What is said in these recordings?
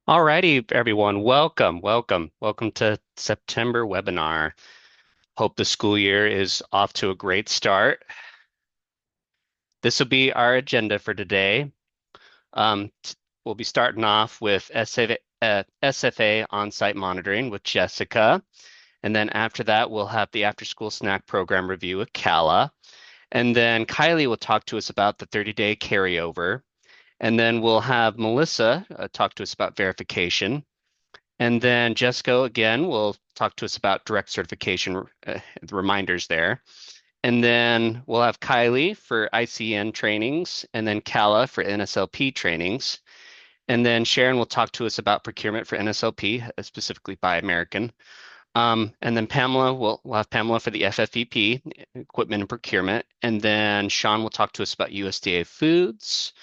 Alrighty, everyone. Welcome to September webinar. Hope the school year is off to a great start. This will be our agenda for today. We'll be starting off with SFA on-site monitoring with Jessica. And then after that, we'll have the after-school snack program review with Kala. And then Kylie will talk to us about the 30-day carryover. And then we'll have Melissa talk to us about verification. And then Jessica again will talk to us about direct certification reminders there. And then we'll have Kylie for ICN trainings, and then Kala for NSLP trainings. And then Sharon will talk to us about procurement for NSLP, specifically Buy American. And then we'll have Pamela for the FFEP, equipment and procurement. And then Sean will talk to us about USDA foods.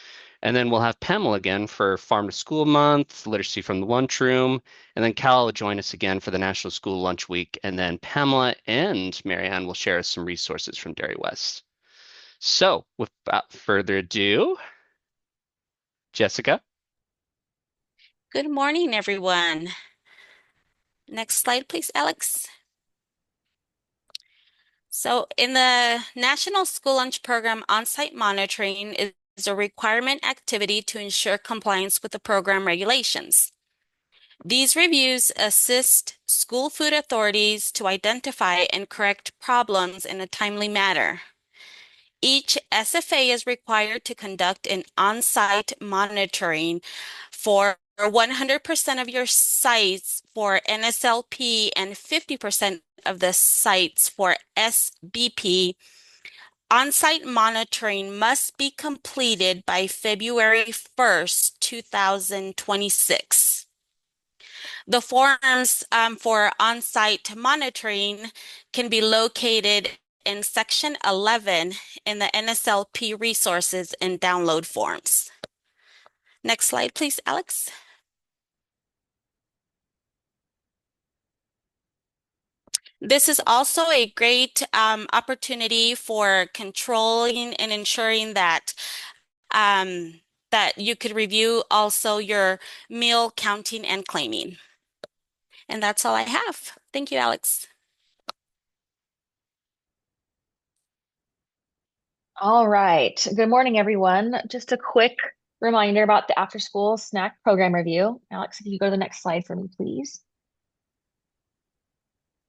And then we'll have Pamela again for Farm to School Month, Literacy from the Lunchroom, and then Cal will join us again for the National School Lunch Week. And then Pamela and Marianne will share us some resources from Dairy West. So without further ado, Jessica. Good morning, everyone. Next slide, please, Alex. So, in the National School Lunch Program, on-site monitoring is a requirement activity to ensure compliance with the program regulations. These reviews assist school food authorities to identify and correct problems in a timely manner. Each SFA is required to conduct an on-site monitoring for 100% of your sites for NSLP and 50% of the sites for SBP. On-site monitoring must be completed by February 1st, 2026. The forms for on-site monitoring can be located in Section 11 in the NSLP resources and download forms. Next slide, please, Alex. This is also a great opportunity for controlling and ensuring that you could review also your meal counting and claiming. And that's all I have. Thank you, Alex. All right. Good morning, everyone. Just a quick reminder about the after school snack program review. Alex, if you go to the next slide for me, please.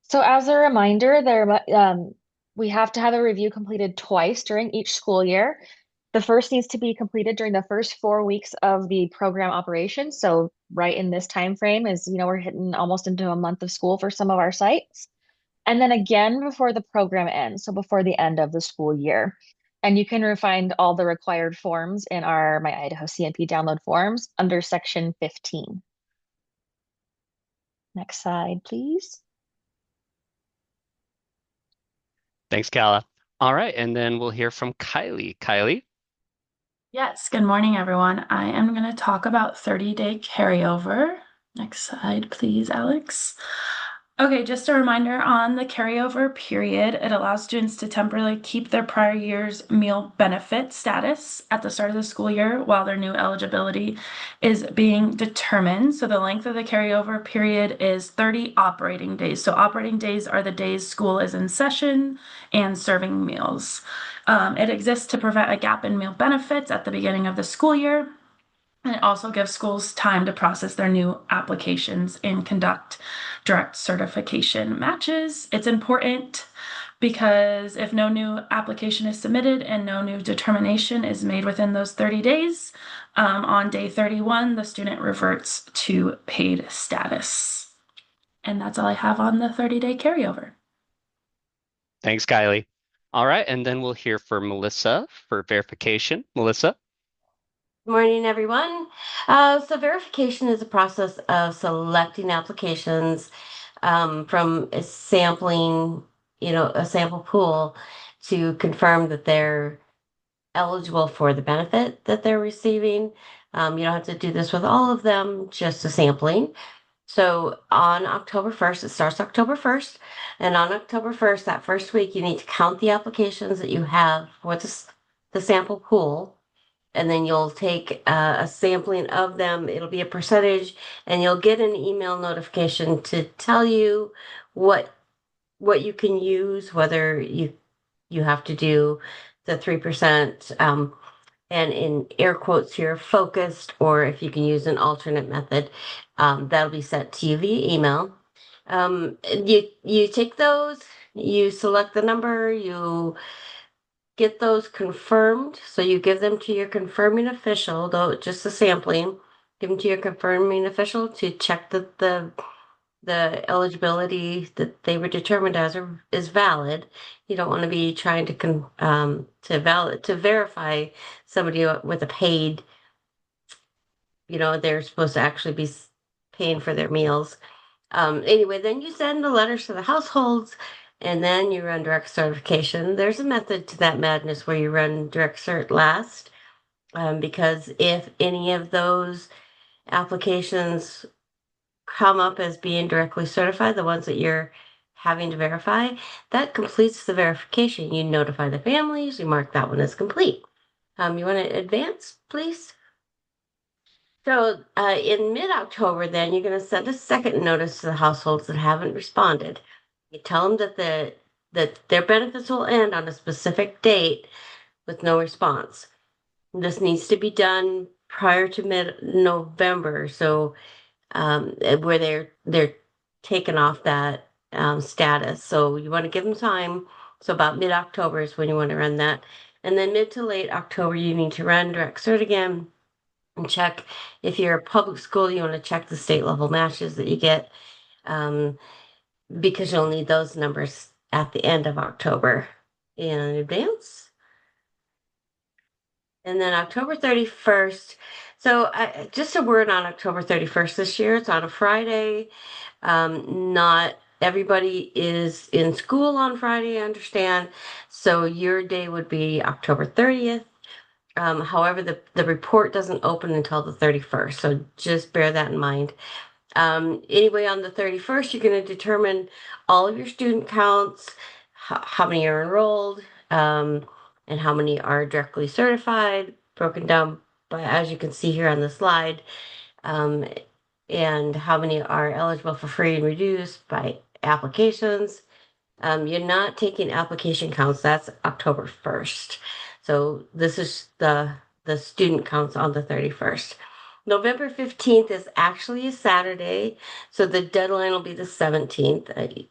So as a reminder, we have to have a review completed twice during each school year. The first needs to be completed during the first 4 weeks of the program operation. So right in this time frame is, we're hitting almost into a month of school for some of our sites. And then again before the program ends, so before the end of the school year. And you can find all the required forms in our My Idaho CNP download forms under section 15. Next slide, please. Thanks, Kala. All right, and then we'll hear from Kylie. Kylie. Yes, good morning, everyone. I am going to talk about 30-day carryover. Next slide, please, Alex. Okay, just a reminder on the carryover period, it allows students to temporarily keep their prior year's meal benefit status at the start of the school year while their new eligibility is being determined. So the length of the carryover period is 30 operating days. So operating days are the days school is in session and serving meals. It exists to prevent a gap in meal benefits at the beginning of the school year. And it also gives schools time to process their new applications and conduct direct certification matches. It's important because if no new application is submitted and no new determination is made within those 30 days, on day 31, the student reverts to paid status. And that's all I have on the 30-day carryover. Thanks, Kylie. All right, and then we'll hear from Melissa for verification. Melissa. Good morning, everyone. So verification is a process of selecting applications from a sampling, a sample pool to confirm that they're eligible for the benefit that they're receiving. You don't have to do this with all of them, just a sampling. So on October 1st, it starts October 1st, and on October 1st, that first week, you need to count the applications that you have for the sample pool. and then you'll take a sampling of them. It'll be a percentage, and you'll get an email notification to tell you what you can use, whether you have to do the 3%, and in air quotes here, focused, or if you can use an alternate method, that'll be sent to you via email. You take those, you select the number, you get those confirmed. So you give them to your confirming official, though just a sampling. Give them to your confirming official to check that the eligibility that they were determined as is valid. You don't want to be trying to verify somebody with a paid, they're supposed to actually be paying for their meals. Anyway, then you send the letters to the households, and then you run direct certification. There's a method to that madness where you run direct cert last, because if any of those applications come up as being directly certified, the ones that you're having to verify, that completes the verification. You notify the families, you mark that one as complete. You want to advance, please? So in mid-October, then you're going to send a second notice to the households that haven't responded. You tell them that their benefits will end on a specific date with no response. This needs to be done prior to mid-November, so where they're taken off that status. So you want to give them time. So about mid-October is when you want to run that, and then mid to late October you need to run direct cert again. And check, if you're a public school, you want to check the state level matches that you get, because you'll need those numbers at the end of October in advance. And then October 31st. So just a word on October 31st this year. It's on a Friday. Not everybody is in school on Friday, I understand. So your day would be October 30th. However, the report doesn't open until the 31st, so just bear that in mind. Anyway, on the 31st, you're going to determine all of your student counts, how many are enrolled, and how many are directly certified, broken down by, as you can see here on the slide, and how many are eligible for free and reduced by applications. You're not taking application counts. That's October 1st. So this is the student counts on the 31st. November 15th is actually a Saturday, so the deadline will be the 17th.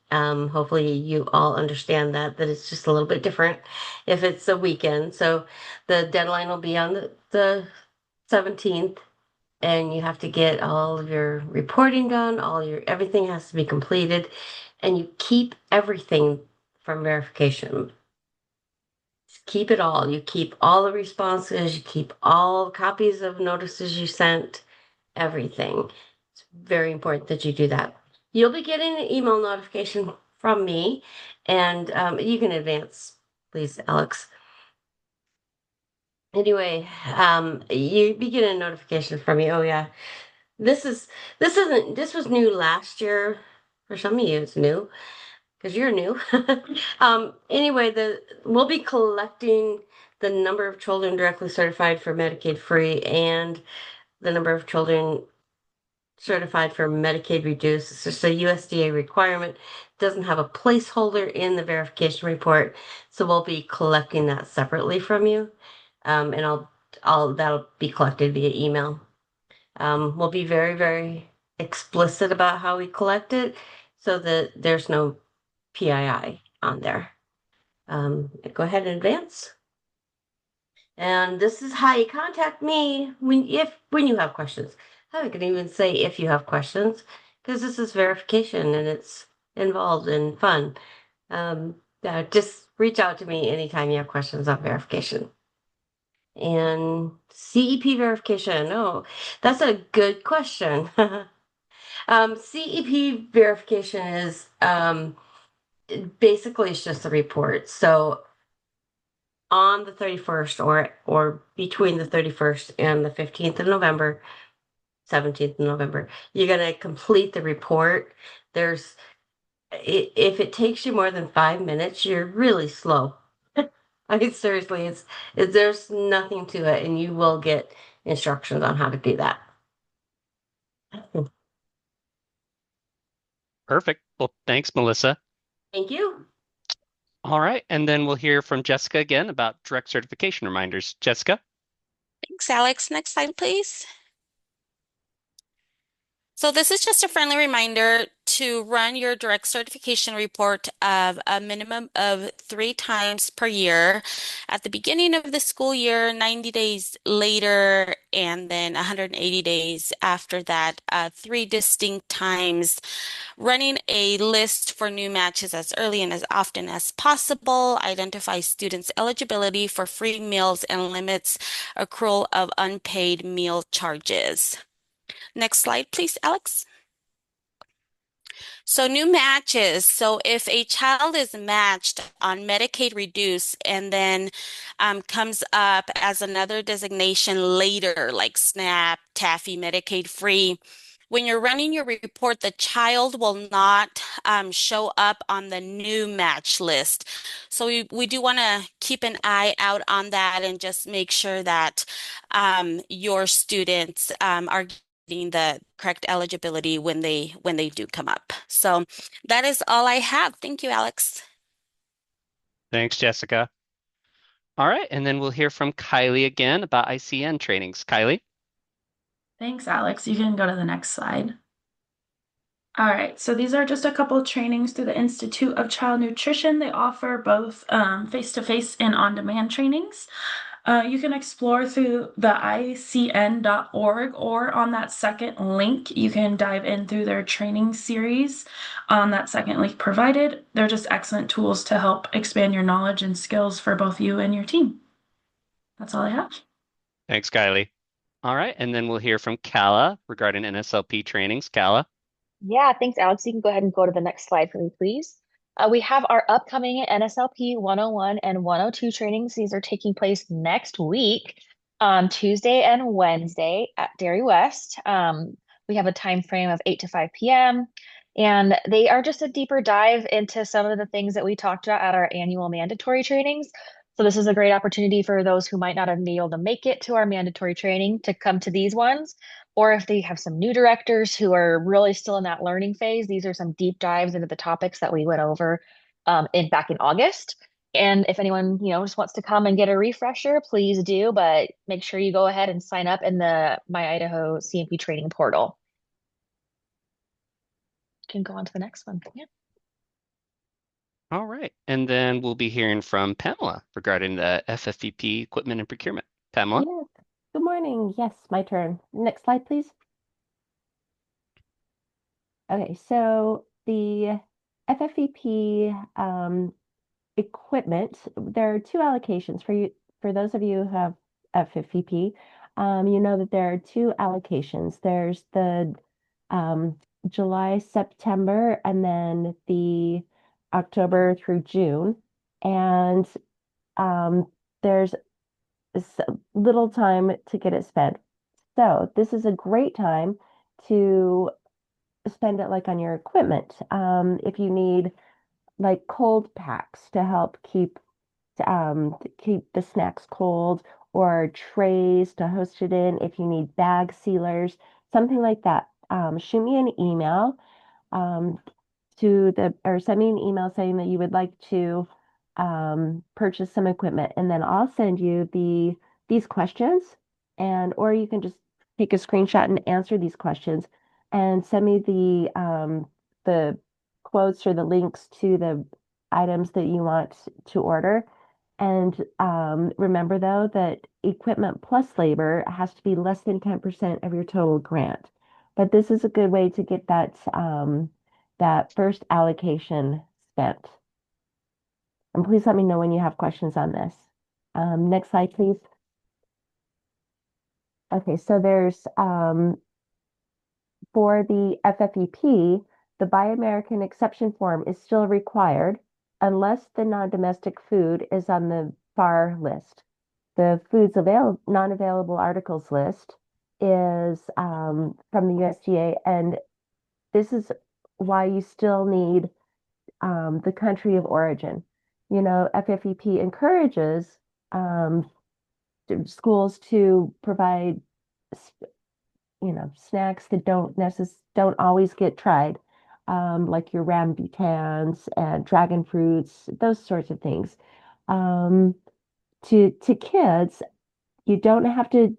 Hopefully you all understand that it's just a little bit different if it's a weekend. So the deadline will be on the 17th, and you have to get all of your reporting done, everything has to be completed, and you keep everything from verification. Keep it all. You keep all the responses, you keep all copies of notices you sent, everything. It's very important that you do that. You'll be getting an email notification from me, and you can advance, please, Alex. Anyway, you be getting a notification from me. Oh yeah, this was new last year. For some of you, it's new because you're new. Anyway, we'll be collecting the number of children directly certified for Medicaid free and the number of children certified for Medicaid reduced. It's just a USDA requirement. Doesn't have a placeholder in the verification report, so we'll be collecting that separately from you, and that'll be collected via email. We'll be very, very explicit about how we collect it so that there's no PII on there. Go ahead and advance. And this is how you contact me when you have questions. I can even say if you have questions, because this is verification and it's involved and fun. Just reach out to me anytime you have questions on verification. And CEP verification. Oh, that's a good question. CEP verification is basically it's just a report. So on the 31st or between the 31st and the 15th of November, 17th of November, you're going to complete the report. If it takes you more than 5 minutes, you're really slow. I mean, seriously, there's nothing to it, and you will get instructions on how to do that. Perfect. Well, thanks, Melissa. Thank you. All right, and then we'll hear from Jessica again about direct certification reminders. Jessica? Thanks, Alex. Next slide, please. So this is just a friendly reminder to run your direct certification report of a minimum of 3 times per year at the beginning of the school year, 90 days later, and then 180 days after that, 3 distinct times, running a list for new matches as early and as often as possible, identify students' eligibility for free meals and limits accrual of unpaid meal charges. Next slide, please, Alex. So new matches. So if a child is matched on Medicaid reduce and then comes up as another designation later, like SNAP, TAFI, Medicaid free, when you're running your report, the child will not show up on the new match list. So we do want to keep an eye out on that and just make sure that your students are getting the correct eligibility when they do come up. So that is all I have. Thank you, Alex. Thanks, Jessica. All right, and then we'll hear from Kylie again about ICN trainings. Kylie? Thanks, Alex. You can go to the next slide. All right, so these are just a couple of trainings through the Institute of Child Nutrition. They offer both face-to-face and on-demand trainings. You can explore through the icn.org, or on that second link, you can dive in through their training series on that second link provided. They're just excellent tools to help expand your knowledge and skills for both you and your team. That's all I have. Thanks, Kylie. All right, and then we'll hear from Kala regarding NSLP trainings. Kala? Yeah, thanks, Alex. You can go ahead and go to the next slide for me, please. We have our upcoming NSLP 101 and 102 trainings. These are taking place next week, Tuesday and Wednesday at Dairy West. We have a time frame of 8 to 5 p.m. And they are just a deeper dive into some of the things that we talked about at our annual mandatory trainings. So this is a great opportunity for those who might not have been able to make it to our mandatory training to come to these ones. Or if they have some new directors who are really still in that learning phase, these are some deep dives into the topics that we went over back in August. And if anyone, just wants to come and get a refresher, please do. But make sure you go ahead and sign up in the My Idaho CNP training portal. You can go on to the next one. Yeah. All right, and then we'll be hearing from Pamela regarding the FFVP equipment and procurement. Pamela? Yes. Good morning. Yes, my turn. Next slide, please. Okay, so the FFVP equipment, there are 2 allocations for you. For those of you who have FFVP, you know that there are 2 allocations. There's the July, September, and then the October through June. And there's little time to get it spent. So this is a great time to spend it like on your equipment. If you need like cold packs to help keep the snacks cold, or trays to host it in, if you need bag sealers, something like that, shoot me an email um, or send me an email saying that you would like to purchase some equipment, and then I'll send you these questions, or you can just take a screenshot and answer these questions and send me the quotes or the links to the items that you want to order. And remember, though, that equipment plus labor has to be less than 10% of your total grant. But this is a good way to get that first allocation spent. And please let me know when you have questions on this. Next slide, please. Okay, so there's for the FFEP, the Buy American exception form is still required unless the non-domestic food is on the FAR list. The foods non-available articles list is from the USDA, and this is why you still need the country of origin. FFEP encourages schools to provide, snacks that don't always get tried, like your rambutans and dragon fruits, those sorts of things. Um, to kids, you don't have to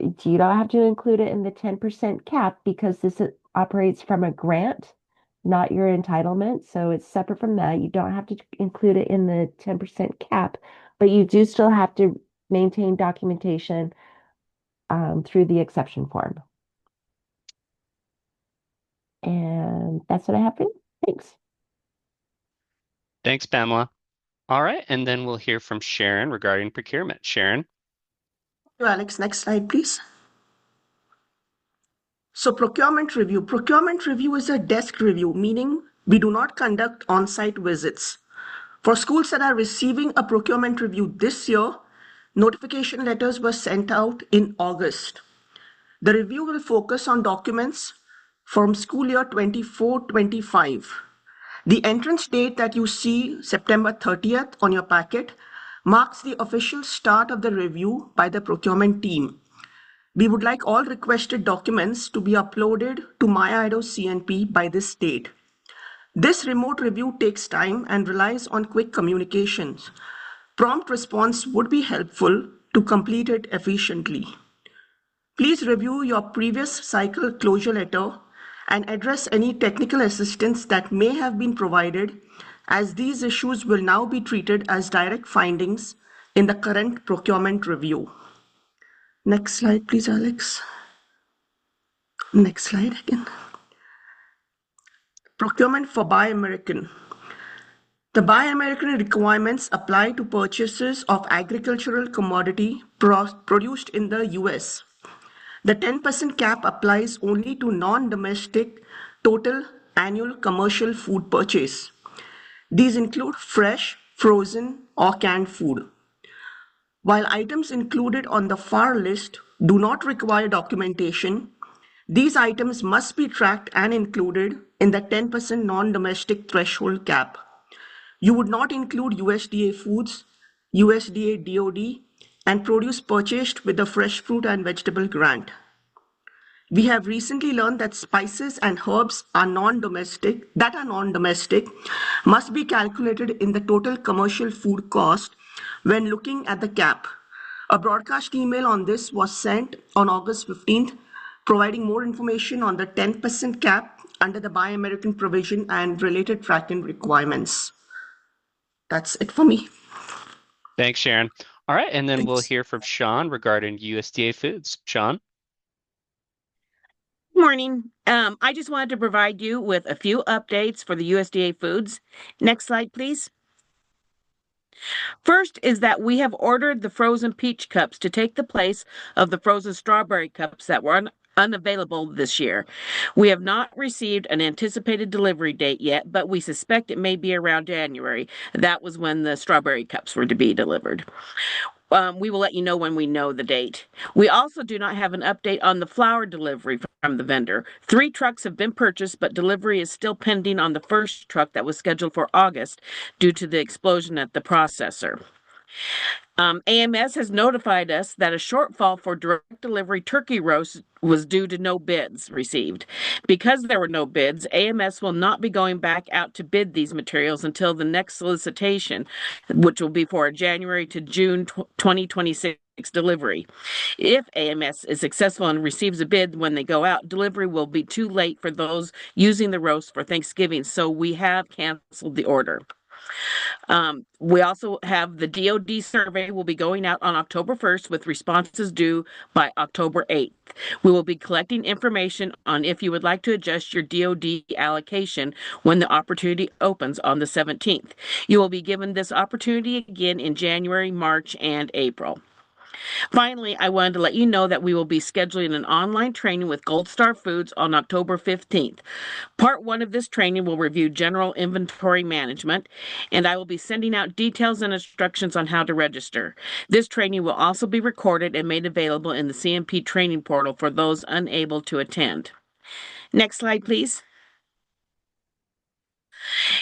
you don't have to include it in the 10% cap because this operates from a grant, not your entitlement. So it's separate from that. You don't have to include it in the 10% cap, but you do still have to maintain documentation through the exception form. And that's what I have for you. Thanks. Thanks, Pamela. All right, and then we'll hear from Sharon regarding procurement. Sharon? Alex, next slide, please. So procurement review. Procurement review is a desk review, meaning we do not conduct on-site visits. For schools that are receiving a procurement review this year, notification letters were sent out in August. The review will focus on documents from school year 24-25. The entrance date that you see, September 30th on your packet, marks the official start of the review by the procurement team. We would like all requested documents to be uploaded to MyIDO CNP by this date. This remote review takes time and relies on quick communications. Prompt response would be helpful to complete it efficiently. Please review your previous cycle closure letter and address any technical assistance that may have been provided, as these issues will now be treated as direct findings in the current procurement review. Next slide, please, Alex. Next slide again. Procurement for Buy American. The Buy American requirements apply to purchases of agricultural commodity produced in the US. The 10% cap applies only to non-domestic total annual commercial food purchase. These include fresh, frozen, or canned food. While items included on the far list do not require documentation, these items must be tracked and included in the 10% non-domestic threshold cap. You would not include USDA foods, USDA DOD, and produce purchased with the fresh fruit and vegetable grant. We have recently learned that spices and herbs are non-domestic, must be calculated in the total commercial food cost when looking at the cap. A broadcast email on this was sent on August 15th, providing more information on the 10% cap under the Buy American provision and related tracking requirements. That's it for me. Thanks, Sharon. All right, and then Thanks. we'll hear from Sean regarding USDA foods. Sean? Good morning. I just wanted to provide you with a few updates for the USDA foods. Next slide, please. First is that we have ordered the frozen peach cups to take the place of the frozen strawberry cups that were unavailable this year. We have not received an anticipated delivery date yet, but we suspect it may be around January. That was when the strawberry cups were to be delivered. We will let you know when we know the date. We also do not have an update on the flour delivery from the vendor. 3 trucks have been purchased, but delivery is still pending on the first truck that was scheduled for August due to the explosion at the processor. AMS has notified us that a shortfall for direct delivery turkey roast was due to no bids received. Because there were no bids, AMS will not be going back out to bid these materials until the next solicitation, which will be for a January to June 2026 delivery. If AMS is successful and receives a bid when they go out, delivery will be too late for those using the roast for Thanksgiving, so we have canceled the order. We also have the DoD survey will be going out on October 1st with responses due by October 8th. We will be collecting information on if you would like to adjust your DoD allocation when the opportunity opens on the 17th. You will be given this opportunity again in January, March, and April. Finally, I wanted to let you know that we will be scheduling an online training with Gold Star Foods on October 15th. Part 1 of this training will review general inventory management, and I will be sending out details and instructions on how to register. This training will also be recorded and made available in the CNP training portal for those unable to attend. Next slide, please.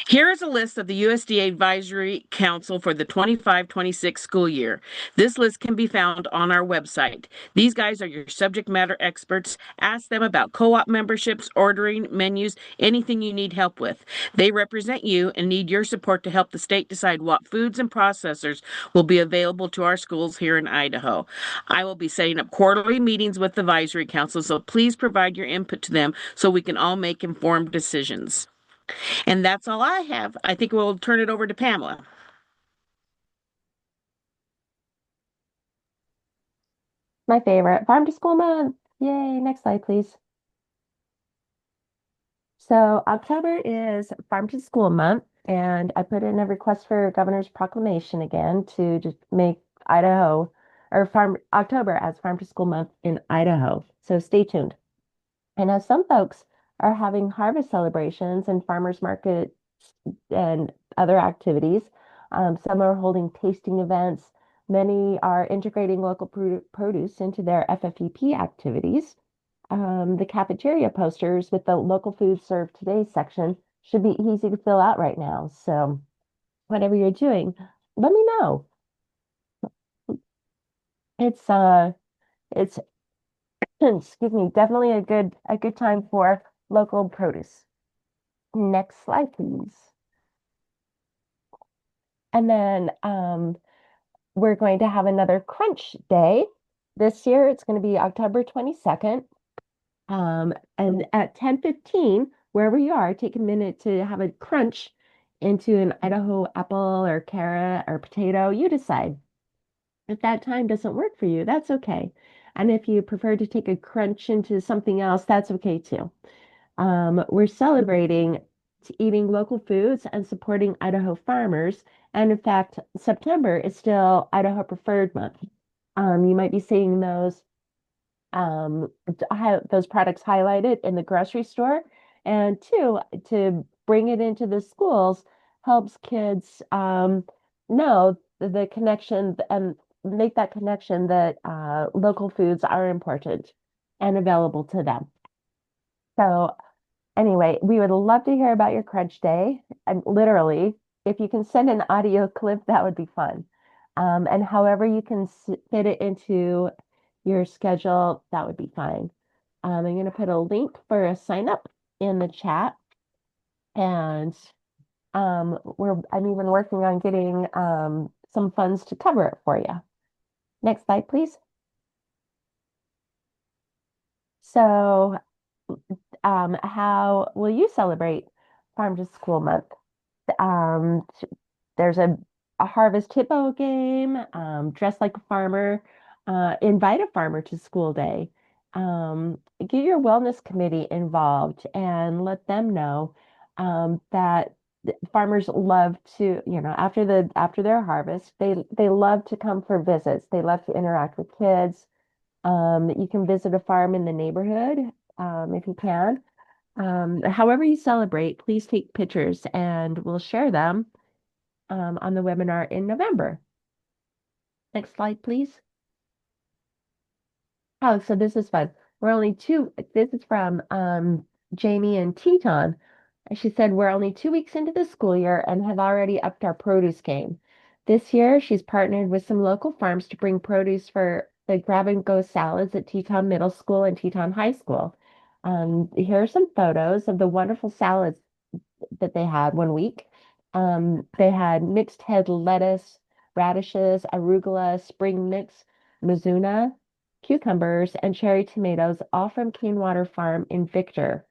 Here is a list of the USDA Advisory Council for the 25-26 school year. This list can be found on our website. These guys are your subject matter experts. Ask them about co-op memberships, ordering, menus, anything you need help with. They represent you and need your support to help the state decide what foods and processors will be available to our schools here in Idaho. I will be setting up quarterly meetings with the Advisory Council, so please provide your input to them so we can all make informed decisions. And that's all I have. I think we'll turn it over to Pamela. My favorite, Farm to School Month. Yay, next slide, please. So October is Farm to School Month, and I put in a request for Governor's Proclamation again to just make Idaho or Farm October as Farm to School Month in Idaho. So stay tuned. I know some folks are having harvest celebrations and farmers markets and other activities. Some are holding tasting events. Many are integrating local produce into their FFEP activities. The cafeteria posters with the local food served today section should be easy to fill out right now. So whatever you're doing, let me know. It's excuse me, definitely a good time for local produce. Next slide, please. And then we're going to have another crunch day. This year it's going to be October 22nd. And at 10:15, wherever you are, take a minute to have a crunch into an Idaho apple or carrot or potato. You decide. If that time doesn't work for you, that's okay. And if you prefer to take a crunch into something else, that's okay too. We're celebrating eating local foods and supporting Idaho farmers. And in fact, September is still Idaho Preferred Month. You might be seeing those products highlighted in the grocery store. And two, to bring it into the schools helps kids know the connection and make that connection that local foods are important and available to them. So anyway, we would love to hear about your crunch day. And literally, if you can send an audio clip, that would be fun. And however you can fit it into your schedule, that would be fine. I'm going to put a link for a sign up in the chat. And I'm even working on getting some funds to cover it for you. Next slide, please. So how will you celebrate Farm to School Month? Um, there's a Harvest Hippo game, dress like a farmer, invite a farmer to school day. Get your wellness committee involved and let them know that farmers love to, after their harvest, they love to come for visits. They love to interact with kids. You can visit a farm in the neighborhood if you can. However you celebrate, please take pictures and we'll share them on the webinar in November. Next slide, please. Oh, so this is fun. This is from Jamie and Teton. And she said, we're only 2 weeks into the school year and have already upped our produce game. This year, she's partnered with some local farms to bring produce for the grab-and-go salads at Teton Middle School and Teton High School. Here are some photos of the wonderful salads that they had one week. They had mixed head lettuce, radishes, arugula, spring mix, mizuna, cucumbers, and cherry tomatoes, all from Cane Water Farm in Victor.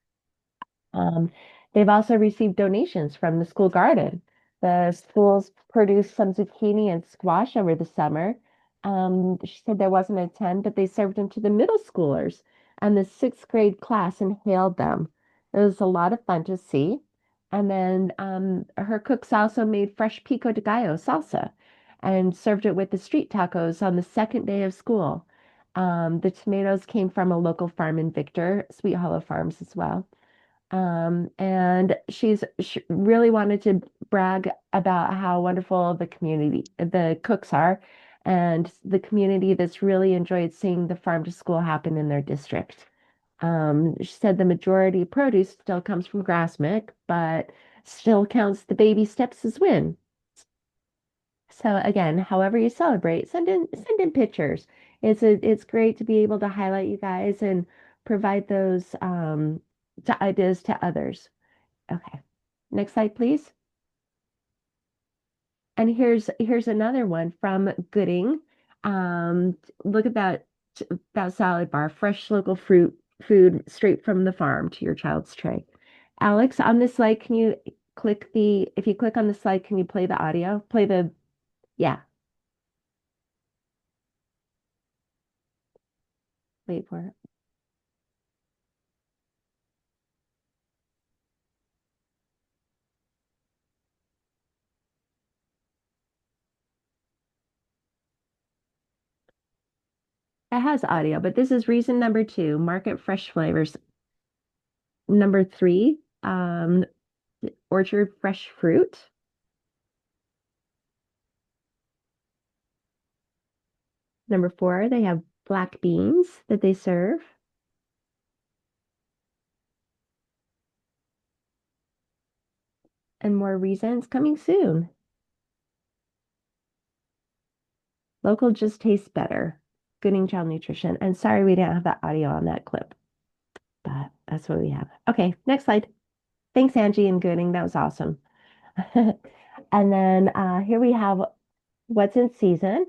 They've also received donations from the school garden. The schools produced some zucchini and squash over the summer. She said there wasn't a ton, but they served them to the middle schoolers, and the sixth grade class inhaled them. It was a lot of fun to see. And then her cooks also made fresh pico de gallo salsa and served it with the street tacos on the second day of school. The tomatoes came from a local farm in Victor, Sweet Hollow Farms as well. And she really wanted to brag about how wonderful the cooks are, and the community that's really enjoyed seeing the farm to school happen in their district. She said the majority of produce still comes from Grassmick, but still counts the baby steps as win. So again, however you celebrate, send in pictures. It's great to be able to highlight you guys and provide those ideas to others. Okay. Next slide, please. And here's another one from Gooding. Look at that salad bar, fresh local food straight from the farm to your child's tray. Alex, on this slide, can you if you click on the slide, can you play the audio? Yeah, wait for it. It has audio, but this is reason number 2, market fresh flavors. Number 3, orchard fresh fruit. Number 4, they have black beans that they serve. And more reasons coming soon. Local just tastes better. Gooding Child Nutrition. And sorry we didn't have that audio on that clip, but that's what we have. Okay, next slide. Thanks, Angie and Gooding. That was awesome. And then here we have what's in season.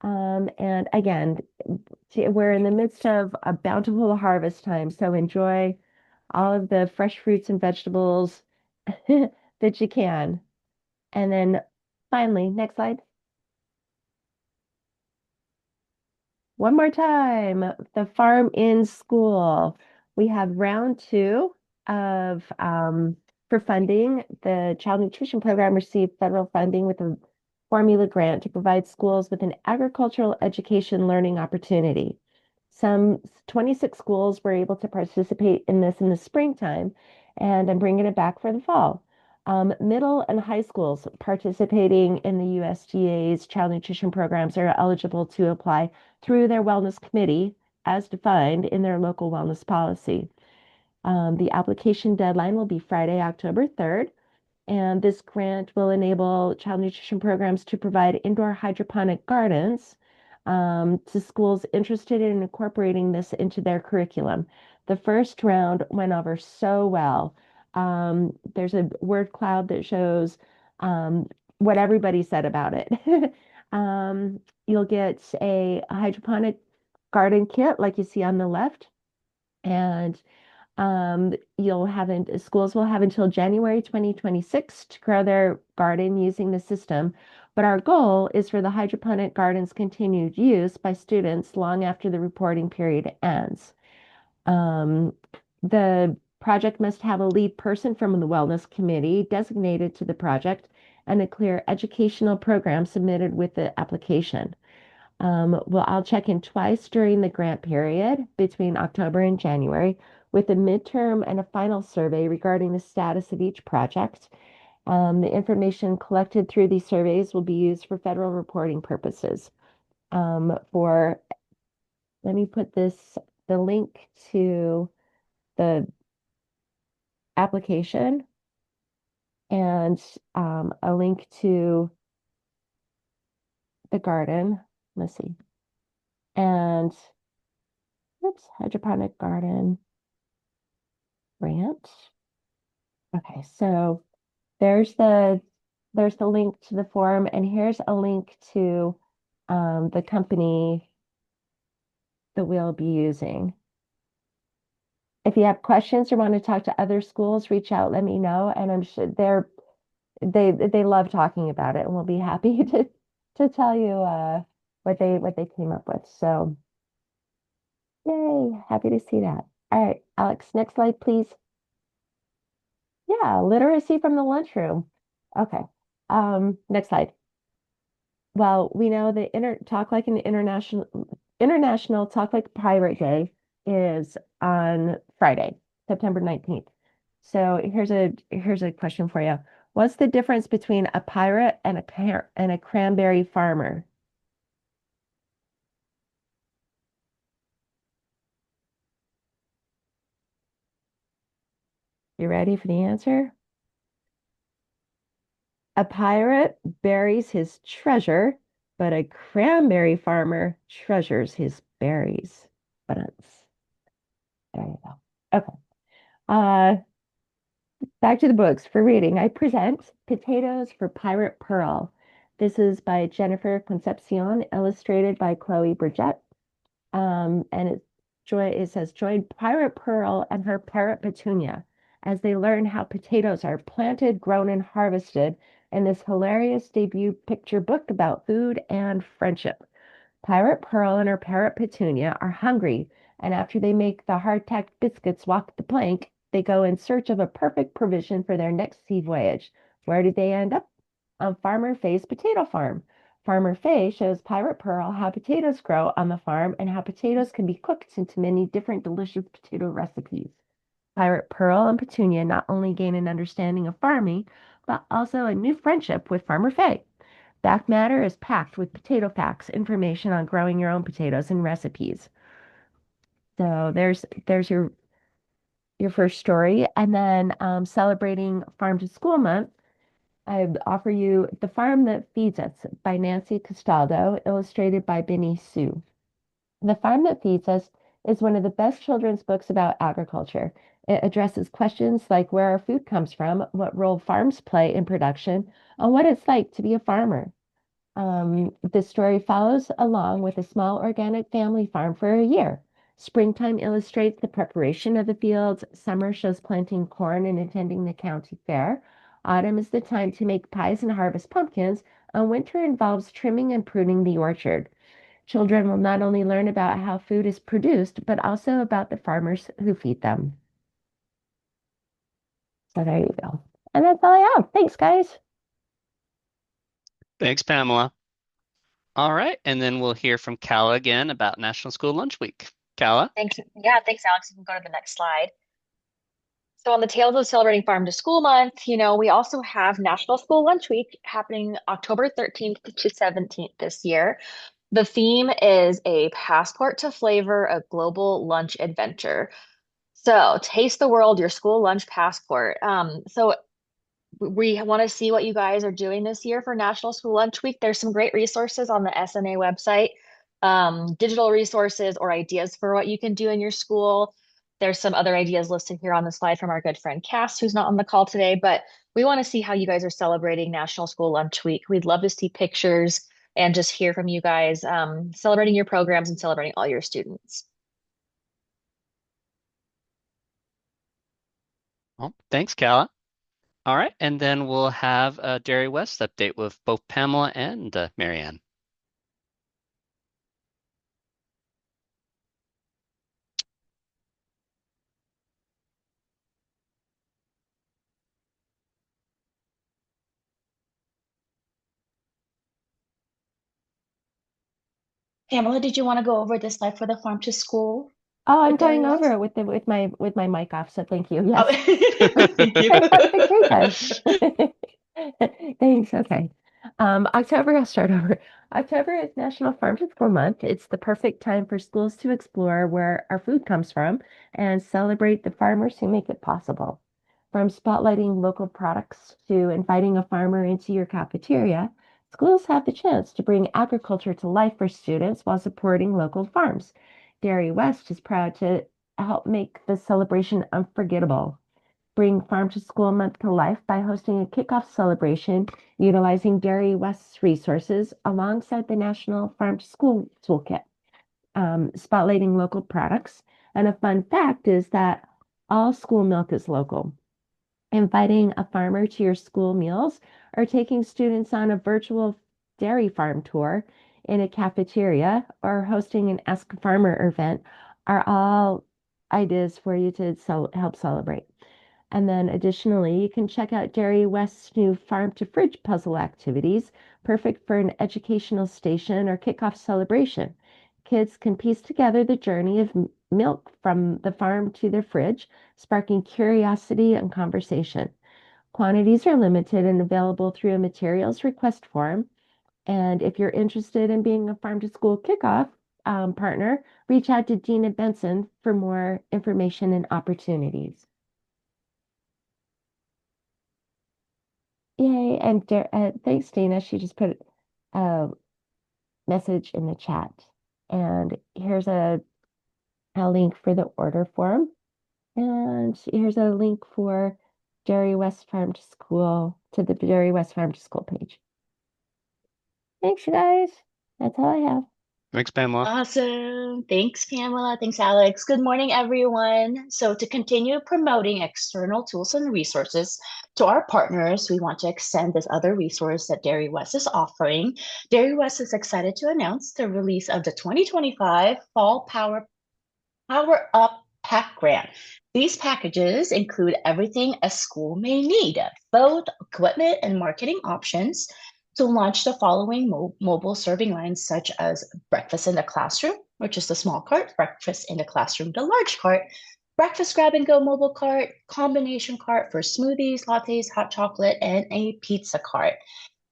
And again, we're in the midst of a bountiful harvest time, so enjoy all of the fresh fruits and vegetables that you can. And then finally, next slide. One more time, the farm in school. We have round 2 of for funding. The child nutrition program received federal funding with a formula grant to provide schools with an agricultural education learning opportunity. Some 26 schools were able to participate in this in the springtime, and I'm bringing it back for the fall. Middle and high schools participating in the USDA's child nutrition programs are eligible to apply through their wellness committee as defined in their local wellness policy. The application deadline will be Friday, October 3rd, and this grant will enable child nutrition programs to provide indoor hydroponic gardens to schools interested in incorporating this into their curriculum. The first round went over so well. There's a word cloud that shows what everybody said about it. You'll get a hydroponic garden kit like you see on the left, and schools will have until January 2026 to grow their garden using the system. But our goal is for the hydroponic garden's continued use by students long after the reporting period ends. The project must have a lead person from the wellness committee designated to the project and a clear educational program submitted with the application. Well, I'll check in twice during the grant period between October and January with a midterm and a final survey regarding the status of each project. The information collected through these surveys will be used for federal reporting purposes. Let me put the link to the application and a link to the garden. Let's see. And oops, hydroponic garden grant. Okay, so there's the link to the form, and here's a link to the company that we'll be using. If you have questions or want to talk to other schools, reach out, let me know, and I'm sure they love talking about it, and we'll be happy to tell you what they came up with. So, yay, happy to see that. All right, Alex, next slide, please. Yeah, literacy from the lunchroom. Okay. Next slide. Well, we know the Talk Like an International Talk Like Pirate Day is on Friday, September 19th. So here's a question for you. What's the difference between a pirate and a cranberry farmer? You ready for the answer? A pirate buries his treasure, but a cranberry farmer treasures his berries. But there you go. Okay. Uh, Back to the books for reading. I present Potatoes for Pirate Pearl. This is by Jennifer Concepcion, illustrated by Chloe Bridget. And it says, join Pirate Pearl and her parrot Petunia as they learn how potatoes are planted, grown, and harvested in this hilarious debut picture book about food and friendship. Pirate Pearl and her parrot Petunia are hungry, and after they make the hardtack biscuits walk the plank, they go in search of a perfect provision for their next sea voyage. Where do they end up? On Farmer Faye's potato farm. Farmer Faye shows Pirate Pearl how potatoes grow on the farm and how potatoes can be cooked into many different delicious potato recipes. Pirate Pearl and Petunia not only gain an understanding of farming, but also a new friendship with Farmer Faye. Back matter is packed with potato facts, information on growing your own potatoes, and recipes. So there's your first story, and then celebrating Farm to School Month. I offer you The Farm That Feeds Us by Nancy Castaldo, illustrated by Benny Sue. The Farm That Feeds Us is one of the best children's books about agriculture. It addresses questions like where our food comes from, what role farms play in production, and what it's like to be a farmer. The story follows along with a small organic family farm for a year. Springtime illustrates the preparation of the fields. Summer shows planting corn and attending the county fair. Autumn is the time to make pies and harvest pumpkins. And winter involves trimming and pruning the orchard. Children will not only learn about how food is produced, but also about the farmers who feed them. So there you go. And that's all I have. Thanks, guys. Thanks, Pamela. All right, and then we'll hear from Kala again about National School Lunch Week. Kala? Thanks. Yeah, thanks, Alex. You can go to the next slide. So on the tails of celebrating Farm to School Month, we also have National School Lunch Week happening October 13th to 17th this year. The theme is a passport to flavor, a global lunch adventure. So taste the world, your school lunch passport. So we want to see what you guys are doing this year for National School Lunch Week. There's some great resources on the SNA website, digital resources or ideas for what you can do in your school. There's some other ideas listed here on the slide from our good friend Cass, who's not on the call today, but we want to see how you guys are celebrating National School Lunch Week. We'd love to see pictures and just hear from you guys, celebrating your programs and celebrating all your students. Well, thanks, Kala. All right, and then we'll have a Dairy West update with both Pamela and Marianne. Pamela, did you want to go over this slide for the Farm to School? Oh, I'm with Dairy going over West? it with my mic off, so thank you. Oh, Yes. thank you. Fantastic, great. Thanks. Okay. I'll start over. October is National Farm to School Month. It's the perfect time for schools to explore where our food comes from and celebrate the farmers who make it possible. From spotlighting local products to inviting a farmer into your cafeteria, schools have the chance to bring agriculture to life for students while supporting local farms. Dairy West is proud to help make this celebration unforgettable. Bring Farm to School Month to life by hosting a kickoff celebration utilizing Dairy West's resources alongside the National Farm to School Toolkit, spotlighting local products. And a fun fact is that all school milk is local. Inviting a farmer to your school meals or taking students on a virtual dairy farm tour in a cafeteria or hosting an Ask a Farmer event are all ideas for you to help celebrate. And then additionally, you can check out Dairy West's new Farm to Fridge puzzle activities, perfect for an educational station or kickoff celebration. Kids can piece together the journey of milk from the farm to their fridge, sparking curiosity and conversation. Quantities are limited and available through a materials request form. And if you're interested in being a farm to school kickoff partner, reach out to Gina Benson for more information and opportunities. Yay. And thanks, Dana. She just put a message in the chat. And here's a link for the order form. And here's a link for Dairy West Farm to School, to the Dairy West Farm to School page. Thanks, you guys. That's all I have. Thanks, Pamela. Awesome. Thanks, Pamela. Thanks, Alex. Good morning, everyone. So to continue promoting external tools and resources to our partners, we want to extend this other resource that Dairy West is offering. Dairy West is excited to announce the release of the 2025 Fall Power Up Pack Grant. These packages include everything a school may need, both equipment and marketing options to launch the following mobile serving lines, such as breakfast in the classroom, which is the small cart, breakfast in the classroom, the large cart, breakfast grab and go mobile cart, combination cart for smoothies, lattes, hot chocolate, and a pizza cart.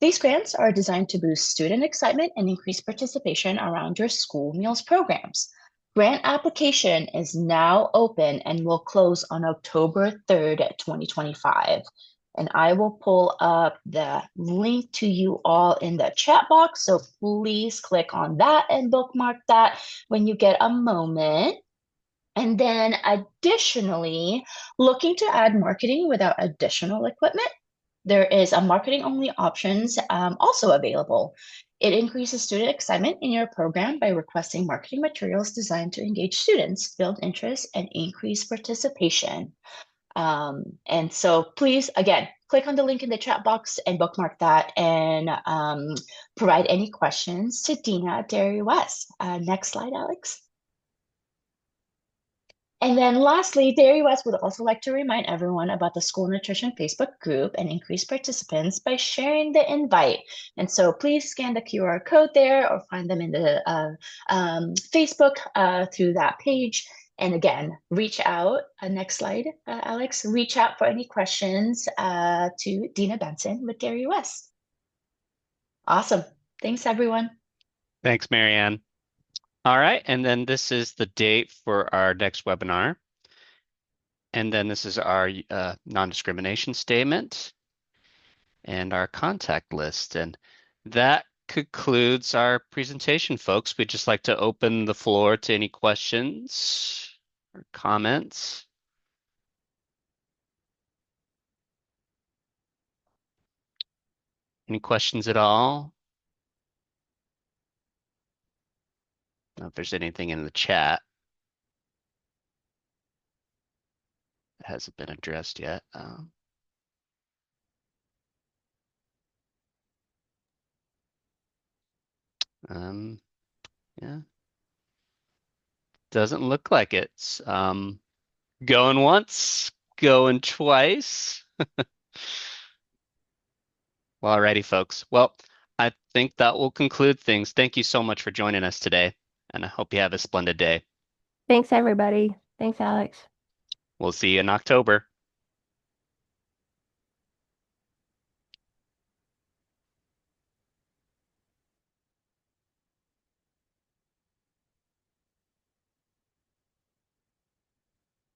These grants are designed to boost student excitement and increase participation around your school meals programs. Grant application is now open and will close on October 3rd, 2025. And I will pull up the link to you all in the chat box. So please click on that and bookmark that when you get a moment. And then additionally, looking to add marketing without additional equipment, there is a marketing only options also available. It increases student excitement in your program by requesting marketing materials designed to engage students, build interest, and increase participation. And so please, again, click on the link in the chat box and bookmark that and provide any questions to Dina at Dairy West. Next slide, Alex. And then lastly, Dairy West would also like to remind everyone about the School Nutrition Facebook group and increase participants by sharing the invite. And so please scan the QR code there or find them in the Facebook through that page. And again, reach out, next slide, Alex, reach out for any questions to Dina Benson with Dairy West. Awesome. Thanks, everyone. Thanks, Marianne. All right, and then this is the date for our next webinar. And then this is our non-discrimination statement and our contact list. And that concludes our presentation, folks. We'd just like to open the floor to any questions or comments. Any questions at all? I don't know if there's anything in the chat that hasn't been addressed yet. Yeah. Doesn't look like it's going once, going twice. Well, alrighty, folks. Well, I think that will conclude things. Thank you so much for joining us today, and I hope you have a splendid day. Thanks, everybody. Thanks, Alex. We'll see you in October.